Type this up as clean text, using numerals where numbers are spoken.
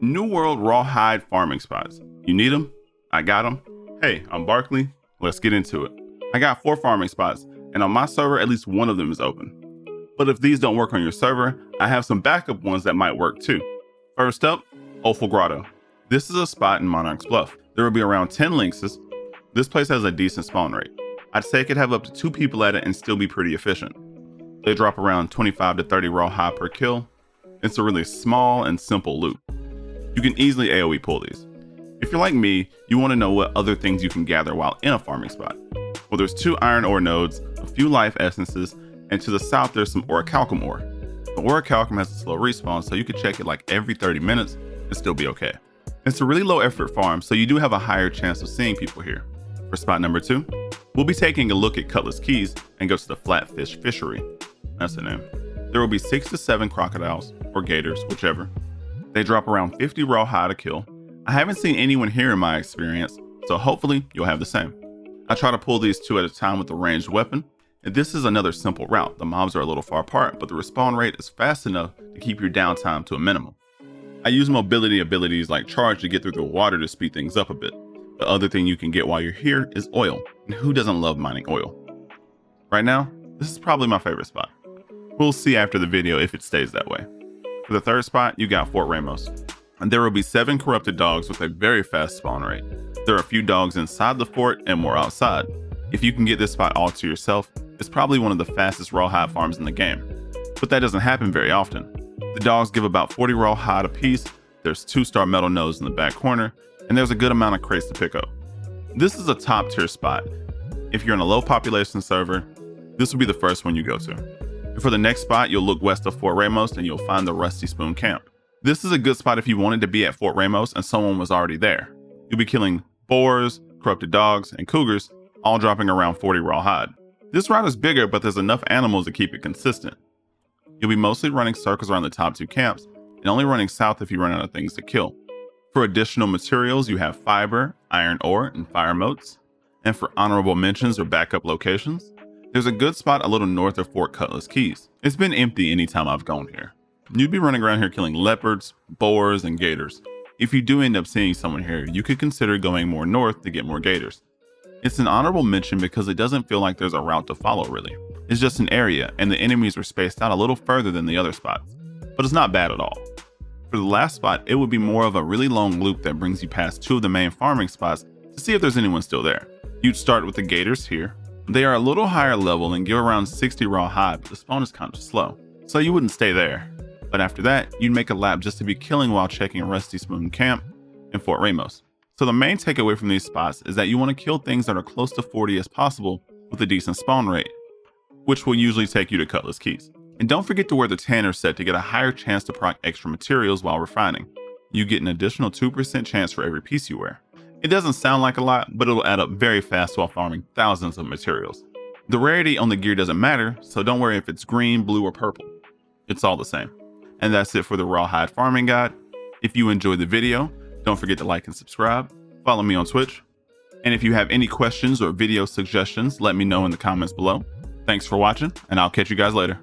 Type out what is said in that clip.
New World Rawhide farming spots. You need them? I got them. Hey, I'm Barkley. Let's get into it. I got 4 farming spots, and on my server, at least one of them is open. But if these don't work on your server, I have some backup ones that might work too. First up, Grotto. This is a spot in Monarch's Bluff. There will be around 10 lynxes. This place has a decent spawn rate. I'd say it could have up to 2 people at it and still be pretty efficient. They drop around 25 to 30 rawhide per kill. It's a really small and simple loot. You can easily AoE pull these. If you're like me, you want to know what other things you can gather while in a farming spot. Well, there's 2 iron ore nodes, a few life essences, and to the south there's some orichalcum ore. The orichalcum has a slow respawn, so you could check it like every 30 minutes and still be okay. It's a really low effort farm, so you do have a higher chance of seeing people here. For spot number 2, we'll be taking a look at Cutlass Keys and go to the Flatfish Fishery. That's the name. There will be 6 to 7 crocodiles, or gators, whichever. They drop around 50 rawhide a kill. I haven't seen anyone here in my experience, so hopefully you'll have the same. I try to pull these 2 at a time with a ranged weapon, and this is another simple route. The mobs are a little far apart, but the respawn rate is fast enough to keep your downtime to a minimum. I use mobility abilities like charge to get through the water to speed things up a bit. The other thing you can get while you're here is oil, and who doesn't love mining oil? Right now, this is probably my favorite spot. We'll see after the video if it stays that way. For the third spot, you got Fort Ramos. And there will be 7 corrupted dogs with a very fast spawn rate. There are a few dogs inside the fort and more outside. If you can get this spot all to yourself, it's probably one of the fastest rawhide farms in the game. But that doesn't happen very often. The dogs give about 40 rawhide a piece, there's 2-star metal nodes in the back corner, and there's a good amount of crates to pick up. This is a top tier spot. If you're in a low population server, this will be the first one you go to. And for the next spot, you'll look west of Fort Ramos and you'll find the Rusty Spoon camp. This is a good spot if you wanted to be at Fort Ramos and someone was already there. You'll be killing boars, corrupted dogs, and cougars, all dropping around 40 rawhide. This route is bigger, but there's enough animals to keep it consistent. You'll be mostly running circles around the top 2 camps and only running south if you run out of things to kill. For additional materials, you have fiber, iron ore, and fire motes. And for honorable mentions or backup locations, there's a good spot a little north of Fort Cutlass Keys. It's been empty anytime I've gone here. You'd be running around here killing leopards, boars, and gators. If you do end up seeing someone here, you could consider going more north to get more gators. It's an honorable mention because it doesn't feel like there's a route to follow really. It's just an area and the enemies are spaced out a little further than the other spots. But it's not bad at all. For the last spot, it would be more of a really long loop that brings you past 2 of the main farming spots to see if there's anyone still there. You'd start with the gators here. They are a little higher level and give around 60 rawhide, but the spawn is kind of slow, so you wouldn't stay there. But after that, you'd make a lap just to be killing while checking Rusty Spoon camp in Fort Ramos. So the main takeaway from these spots is that you want to kill things that are close to 40 as possible with a decent spawn rate, which will usually take you to Cutlass Keys. And don't forget to wear the tanner set to get a higher chance to proc extra materials while refining. You get an additional 2% chance for every piece you wear. It doesn't sound like a lot, but it'll add up very fast while farming thousands of materials. The rarity on the gear doesn't matter, so don't worry if it's green, blue, or purple. It's all the same. And that's it for the Rawhide farming guide. If you enjoyed the video, don't forget to like and subscribe. Follow me on Twitch. And if you have any questions or video suggestions, let me know in the comments below. Thanks for watching, and I'll catch you guys later.